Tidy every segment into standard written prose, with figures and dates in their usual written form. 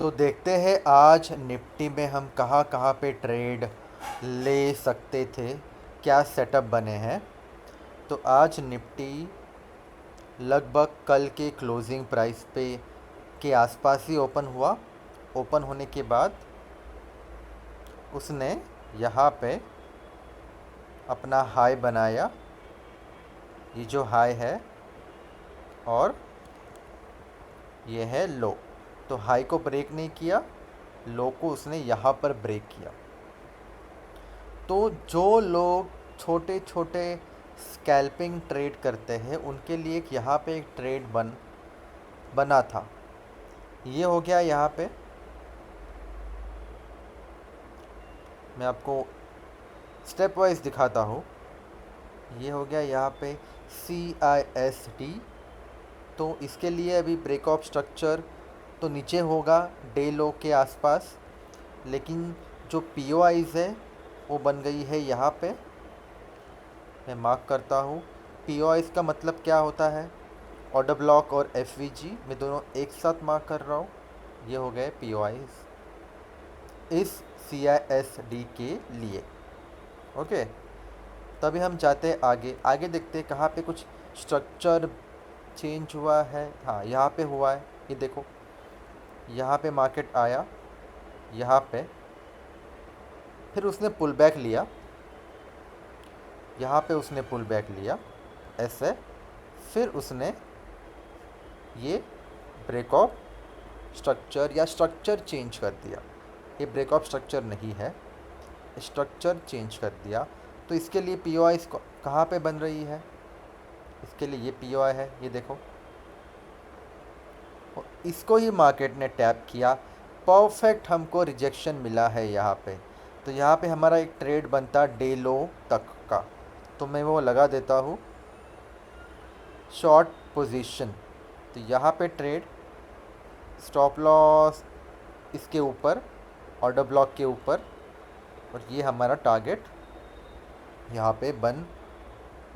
तो देखते हैं आज निफ्टी में हम कहाँ कहाँ पे ट्रेड ले सकते थे, क्या सेटअप बने हैं। तो आज निफ्टी लगभग कल के क्लोजिंग प्राइस पे के आसपास ही ओपन हुआ। ओपन होने के बाद उसने यहाँ पे अपना हाई बनाया, ये जो हाई है, और ये है लो। तो हाई को ब्रेक नहीं किया, लो को उसने यहाँ पर ब्रेक किया। तो जो लोग छोटे छोटे स्कैल्पिंग ट्रेड करते हैं उनके लिए यहाँ पे एक ट्रेड बना था। ये हो गया यहाँ पे, मैं आपको स्टेप वाइज दिखाता हूँ। ये हो गया यहाँ पे CISD। तो इसके लिए अभी ब्रेक ऑफ स्ट्रक्चर तो नीचे होगा डे लो के आसपास, लेकिन जो POIs है वो बन गई है यहाँ पे। मैं मार्क करता हूँ। POIs का मतलब क्या होता है, ऑर्डर ब्लॉक और FVG मैं दोनों एक साथ मार्क कर रहा हूँ। ये हो गए POIs इस CISD के लिए। ओके, तभी हम जाते हैं आगे। आगे देखते हैं कहाँ पे कुछ स्ट्रक्चर चेंज हुआ है। हाँ, यहाँ पे हुआ है। ये देखो, यहाँ पे मार्केट आया, यहाँ पे फिर उसने पुल बैक लिया, यहाँ पे उसने पुल बैक लिया ऐसे, फिर उसने ये ब्रेक ऑफ स्ट्रक्चर या स्ट्रक्चर चेंज कर दिया। ये ब्रेक ऑफ स्ट्रक्चर नहीं है, स्ट्रक्चर चेंज कर दिया। तो इसके लिए POI कहाँ पे बन रही है, इसके लिए ये POI है, ये देखो। और इसको ही मार्केट ने टैप किया, परफेक्ट हमको रिजेक्शन मिला है यहाँ पे। तो यहाँ पे हमारा एक ट्रेड बनता डे लो तक का, तो मैं वो लगा देता हूँ शॉर्ट पोजीशन। तो यहाँ पे ट्रेड, स्टॉप लॉस इसके ऊपर, ऑर्डर ब्लॉक के ऊपर, और ये हमारा टारगेट यहाँ पे बन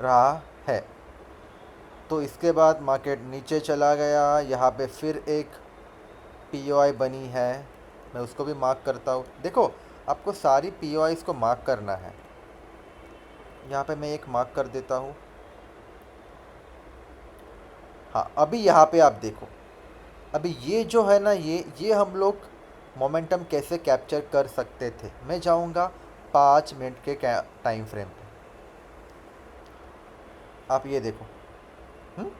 रहा है। तो इसके बाद मार्केट नीचे चला गया, यहाँ पे फिर एक POI बनी है, मैं उसको भी मार्क करता हूँ। देखो, आपको सारी POIs को मार्क करना है। यहाँ पे मैं एक मार्क कर देता हूँ। हाँ, अभी यहाँ पे आप देखो, अभी ये जो है ना, ये हम लोग मोमेंटम कैसे कैप्चर कर सकते थे। मैं जाऊँगा 5 मिनट के टाइम फ्रेम पे। आप ये देखो, हम्म,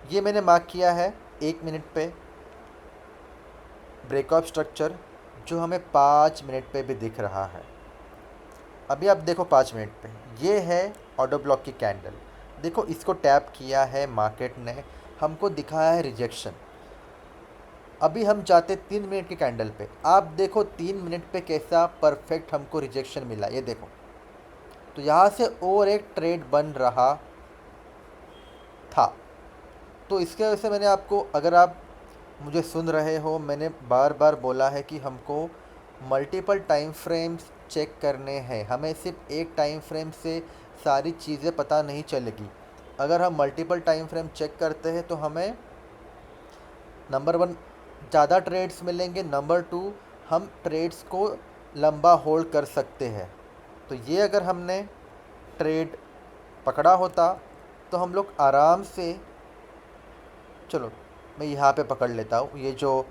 ये मैंने मार्क किया है 1 मिनट पे ब्रेकअप स्ट्रक्चर, जो हमें 5 मिनट पे भी दिख रहा है। अभी आप देखो 5 मिनट पे, ये है ऑर्डर ब्लॉक की कैंडल। देखो, इसको टैप किया है मार्केट ने, हमको दिखाया है रिजेक्शन। अभी हम जाते 3 मिनट की कैंडल पे, आप देखो 3 मिनट पे कैसा परफेक्ट हमको रिजेक्शन मिला, ये देखो। तो यहाँ से और एक ट्रेड बन रहा था। तो इसके वजह से मैंने आपको, अगर आप मुझे सुन रहे हो, मैंने बार बार बोला है कि हमको मल्टीपल टाइम फ्रेम्स चेक करने हैं। हमें सिर्फ एक टाइम फ्रेम से सारी चीज़ें पता नहीं चलेगी। अगर हम मल्टीपल टाइम फ्रेम चेक करते हैं तो हमें नंबर 1 ज़्यादा ट्रेड्स मिलेंगे, नंबर 2 हम ट्रेड्स को लंबा होल्ड कर सकते हैं। तो ये अगर हमने ट्रेड पकड़ा होता तो हम लोग आराम से, चलो मैं यहाँ पे पकड़ लेता हूँ, ये जो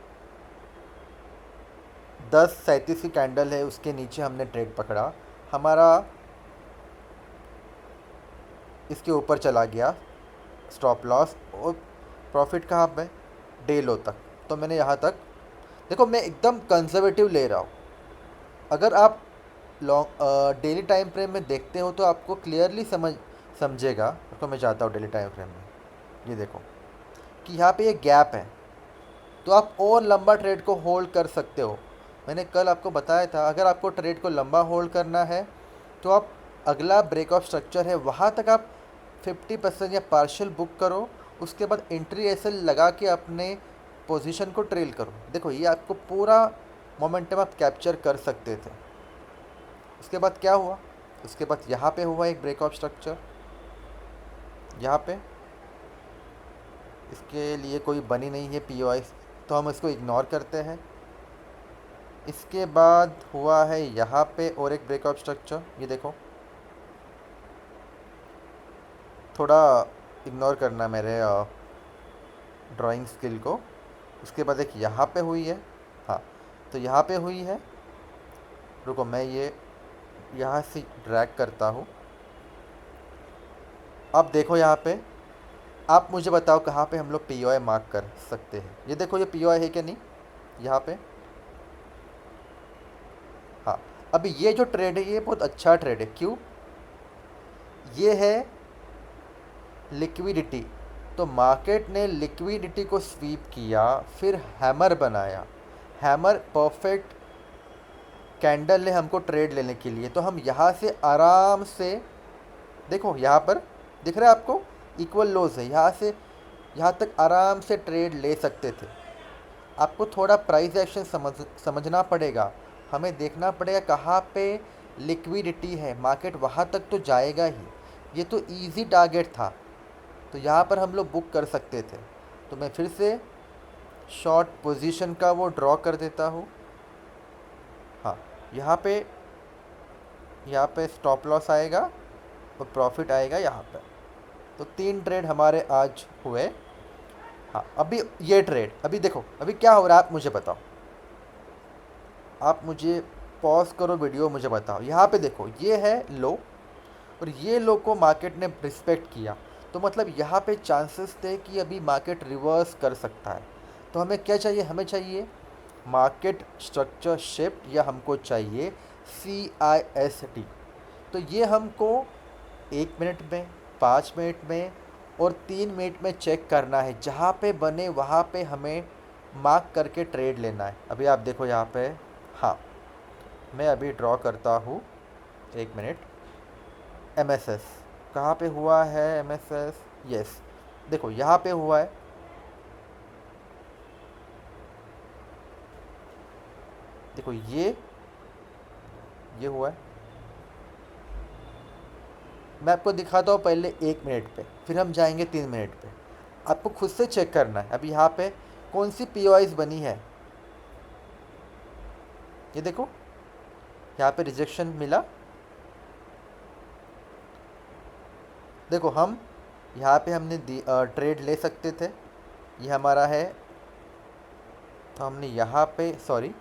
10:37 की कैंडल है उसके नीचे हमने ट्रेड पकड़ा, हमारा इसके ऊपर चला गया स्टॉप लॉस, और प्रॉफिट कहाँ पे, डे लो तक। तो मैंने यहाँ तक, देखो मैं एकदम कंजर्वेटिव ले रहा हूँ। अगर आप लॉन्ग डेली टाइम फ्रेम में देखते हो तो आपको क्लियरली समझेगा। तो मैं जाता हूँ डेली टाइम फ्रेम में, ये देखो कि यहाँ पे ये गैप है, तो आप और लंबा ट्रेड को होल्ड कर सकते हो। मैंने कल आपको बताया था, अगर आपको ट्रेड को लंबा होल्ड करना है तो आप अगला ब्रेक ऑफ स्ट्रक्चर है वहाँ तक आप 50% या पार्शियल बुक करो, उसके बाद एंट्री एसएल लगा के अपने पोजीशन को ट्रेल करो। देखो, ये आपको पूरा मोमेंटम आप कैप्चर कर सकते थे। उसके बाद क्या हुआ, उसके बाद यहाँ पे हुआ एक ब्रेक ऑफ स्ट्रक्चर, यहाँ पे इसके लिए कोई बनी नहीं है POI, तो हम इसको इग्नोर करते हैं। इसके बाद हुआ है यहाँ पे और एक ब्रेकआउट स्ट्रक्चर, ये देखो, थोड़ा इग्नोर करना मेरे ड्राइंग स्किल को। उसके बाद एक यहाँ पे हुई है, हाँ, तो यहाँ पे हुई है। रुको, मैं ये यहाँ से ड्रैग करता हूँ। अब देखो यहाँ पे, आप मुझे बताओ कहाँ पे हम लोग पी ओ आई मार्क कर सकते हैं। ये देखो, ये पी ओ आई है क्या नहीं यहाँ पे। हाँ, अभी ये जो ट्रेड है ये बहुत अच्छा ट्रेड है। क्यों? ये है लिक्विडिटी। तो मार्केट ने लिक्विडिटी को स्वीप किया, फिर हैमर बनाया। हैमर परफेक्ट कैंडल है हमको ट्रेड लेने के लिए। तो हम यहाँ से आराम से, देखो यहाँ पर दिख रहा है आपको, इक्वल लोज है। यहाँ से यहाँ तक आराम से ट्रेड ले सकते थे। आपको थोड़ा प्राइस एक्शन समझना पड़ेगा। हमें देखना पड़ेगा कहाँ पे लिक्विडिटी है, मार्केट वहाँ तक तो जाएगा ही। ये तो इजी टारगेट था, तो यहाँ पर हम लोग बुक कर सकते थे। तो मैं फिर से शॉर्ट पोजीशन का वो ड्रॉ कर देता हूँ। हाँ, यहाँ पे स्टॉप लॉस आएगा और प्रॉफिट आएगा यहाँ पर। तो 3 ट्रेड हमारे आज हुए। हाँ, अभी ये ट्रेड, अभी देखो अभी क्या हो रहा है, आप मुझे बताओ। आप मुझे पॉज करो वीडियो, मुझे बताओ। यहाँ पे देखो, ये है लो और ये लो को मार्केट ने रिस्पेक्ट किया। तो मतलब यहाँ पे चांसेस थे कि अभी मार्केट रिवर्स कर सकता है। तो हमें क्या चाहिए? हमें चाहिए मार्केट स्ट्रक्चर शिफ्ट, या हमको चाहिए CIST। तो ये हमको 1 मिनट में, 5 मिनट में और 3 मिनट में चेक करना है। जहाँ पे बने वहाँ पे हमें मार्क करके ट्रेड लेना है। अभी आप देखो यहाँ पे, हाँ, मैं अभी ड्रॉ करता हूँ, 1 मिनट। MSS कहाँ पे हुआ है? MSS, यस, देखो यहाँ पे हुआ है। देखो ये हुआ है। मैं आपको दिखाता हूँ पहले 1 मिनट पे, फिर हम जाएंगे 3 मिनट पे। आपको खुद से चेक करना है। अभी यहाँ पे कौन सी POIs बनी है, ये देखो, यहाँ पे रिजेक्शन मिला। देखो हम यहाँ पे हमने ट्रेड ले सकते थे, ये हमारा है। तो हमने यहाँ पे, सॉरी,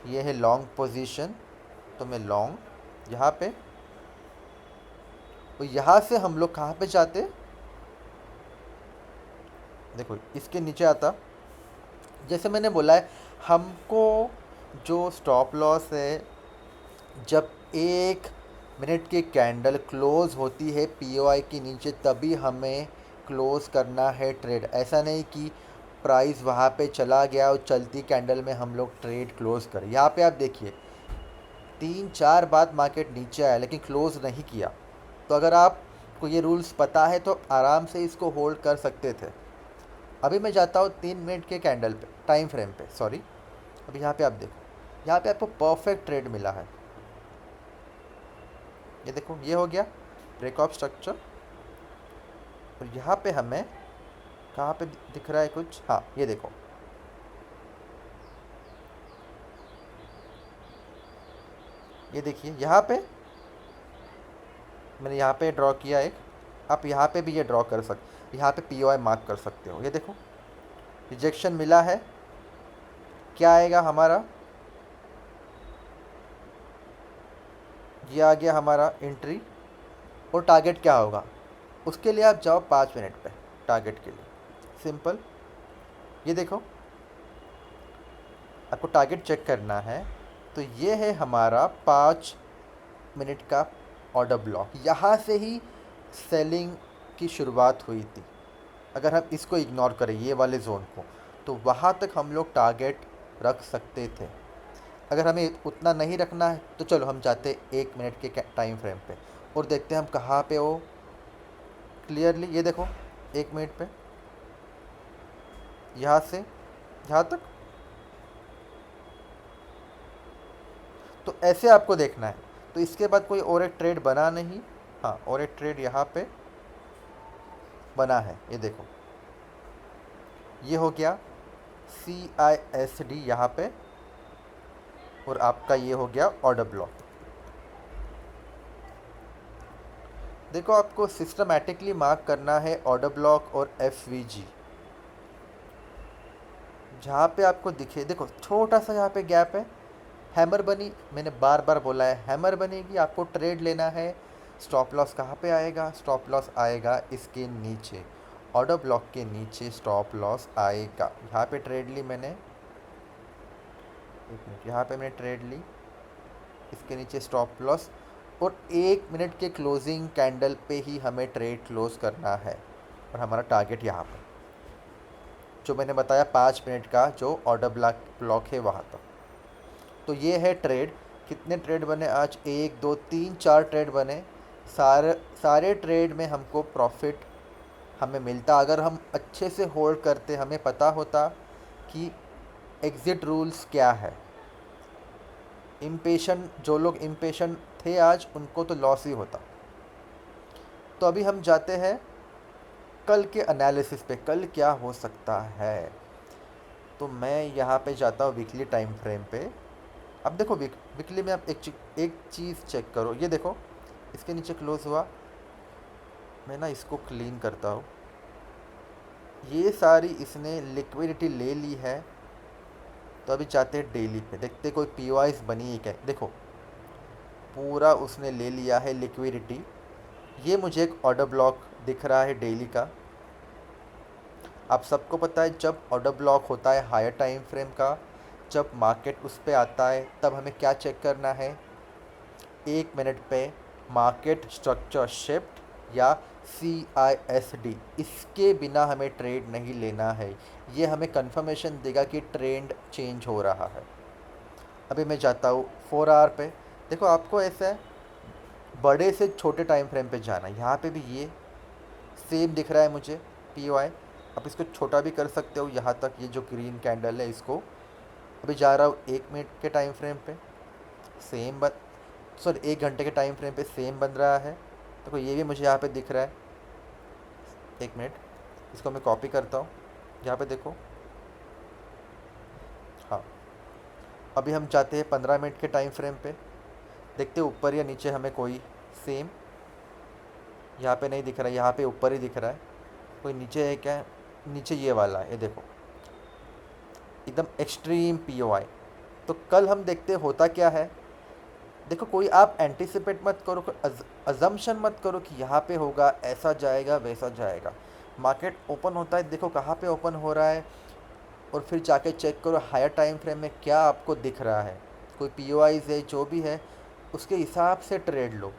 ये है लॉन्ग पोजीशन, तो मैं लॉन्ग यहाँ पे। तो यहाँ से हम लोग कहाँ पे जाते? देखो इसके नीचे आता। जैसे मैंने बोला है, हमको जो स्टॉप लॉस है, जब 1 मिनट की कैंडल क्लोज होती है POI के नीचे, तभी हमें क्लोज करना है ट्रेड। ऐसा नहीं कि प्राइस वहाँ पे चला गया और चलती कैंडल में हम लोग ट्रेड क्लोज करें। यहाँ पे आप देखिए 3-4 बार मार्केट नीचे आया लेकिन क्लोज नहीं किया। तो अगर आपको ये रूल्स पता है तो आराम से इसको होल्ड कर सकते थे। अभी मैं जाता हूँ 3 मिनट के कैंडल पे, टाइम फ्रेम पे, सॉरी। अभी यहाँ पे आप देखो, यहाँ पे आपको परफेक्ट ट्रेड मिला है। ये देखो, ये हो गया ब्रेकआउट स्ट्रक्चर। और यहाँ पे हमें कहाँ पे दिख रहा है कुछ, हाँ, ये देखो, ये देखिए यहाँ पे मैंने यहाँ पे ड्रॉ किया एक। आप यहाँ पे भी ये ड्रॉ कर सकते, यहाँ पे POI मार्क कर सकते हो। ये देखो रिजेक्शन मिला है, क्या आएगा हमारा? ये आ गया हमारा एंट्री। और टारगेट क्या होगा उसके लिए? आप जाओ 5 मिनट पे टारगेट के लिए, सिंपल। ये देखो, आपको टारगेट चेक करना है। तो ये है हमारा 5 मिनट का ऑर्डर ब्लॉक। यहाँ से ही सेलिंग की शुरुआत हुई थी। अगर हम इसको इग्नोर करें, ये वाले जोन को, तो वहाँ तक हम लोग टारगेट रख सकते थे। अगर हमें उतना नहीं रखना है तो चलो हम जाते 1 मिनट के टाइम फ्रेम पे और देखते हैं हम कहाँ पे हो क्लियरली। ये देखो 1 मिनट पे, यहाँ से यहाँ तक। तो ऐसे आपको देखना है। तो इसके बाद कोई और एक ट्रेड बना नहीं। हाँ, और एक ट्रेड यहाँ पे बना है, ये देखो, ये हो गया CISD यहाँ पे, और आपका ये हो गया ऑर्डर ब्लॉक। देखो आपको सिस्टमैटिकली मार्क करना है ऑर्डर ब्लॉक और FVG। जहाँ पे आपको दिखे, देखो छोटा सा यहाँ पे गैप है, हैमर बनी, मैंने बार बार बोला है हैमर बनेगी, आपको ट्रेड लेना है। स्टॉप लॉस कहाँ पे आएगा? स्टॉप लॉस आएगा इसके नीचे, ऑर्डर ब्लॉक के नीचे स्टॉप लॉस आएगा। यहाँ पे ट्रेड ली मैंने, एक मिनट, यहाँ पे मैंने ट्रेड ली, इसके नीचे स्टॉप लॉस, और 1 मिनट के क्लोजिंग कैंडल पे ही हमें ट्रेड क्लोज करना है। और हमारा टारगेट यहाँ पर जो मैंने बताया 5 मिनट का जो ऑर्डर ब्लॉक है वहाँ तक। तो ये है ट्रेड। कितने ट्रेड बने आज? 1 2 3 4 ट्रेड बने। सारे ट्रेड में हमको प्रॉफिट हमें मिलता अगर हम अच्छे से होल्ड करते, हमें पता होता कि एग्ज़िट रूल्स क्या है। जो लोग इम्पेशेंट थे आज, उनको तो लॉस ही होता। तो अभी हम जाते हैं कल के एनालिसिस पे, कल क्या हो सकता है। तो मैं यहाँ पे जाता हूँ वीकली टाइम फ्रेम पे। अब देखो वीकली में आप एक चीज़ चेक करो, ये देखो इसके नीचे क्लोज हुआ, मैं ना इसको क्लीन करता हूँ। ये सारी इसने लिक्विडिटी ले ली है। तो अभी जाते हैं डेली पे, देखते कोई POIs बनी है क्या। देखो पूरा उसने ले लिया है लिक्विडिटी। ये मुझे एक ऑर्डर ब्लॉक दिख रहा है डेली का। आप सबको पता है जब ऑर्डर ब्लॉक होता है हायर टाइम फ्रेम का, जब मार्केट उस पे आता है, तब हमें क्या चेक करना है? 1 मिनट पे मार्केट स्ट्रक्चर शिफ्ट या CISD, इसके बिना हमें ट्रेड नहीं लेना है। ये हमें कंफर्मेशन देगा कि ट्रेंड चेंज हो रहा है। अभी मैं जाता हूँ 4 आवर पे। देखो आपको ऐसा है बड़े से छोटे टाइम फ्रेम पे जाना। यहाँ पे भी ये सेम दिख रहा है मुझे POI। आप इसको छोटा भी कर सकते हो, यहाँ तक ये जो ग्रीन कैंडल है इसको। अभी जा रहा हूँ 1 मिनट के टाइम फ्रेम पे, सेम 1 घंटे के टाइम फ्रेम पे सेम बन रहा है। देखो ये भी मुझे यहाँ पे दिख रहा है। 1 मिनट, इसको मैं कॉपी करता हूँ, यहाँ पे देखो। हाँ, अभी हम जाते हैं 15 मिनट के टाइम फ्रेम पे, देखते हैं ऊपर या नीचे हमें कोई सेम। यहाँ पे नहीं दिख रहा है, यहाँ पे ऊपर ही दिख रहा है। कोई नीचे है क्या? नीचे ये वाला है, ये देखो एकदम एक्सट्रीम POI। तो कल हम देखते होता क्या है। देखो कोई आप एंटिसिपेट मत करो, अजम्पशन मत करो कि यहाँ पे होगा, ऐसा जाएगा वैसा जाएगा। मार्केट ओपन होता है, देखो कहाँ पे ओपन हो रहा है, और फिर जाके चेक करो हायर टाइम फ्रेम में क्या आपको दिख रहा है। कोई POIs है, जो भी है उसके हिसाब से ट्रेड लो।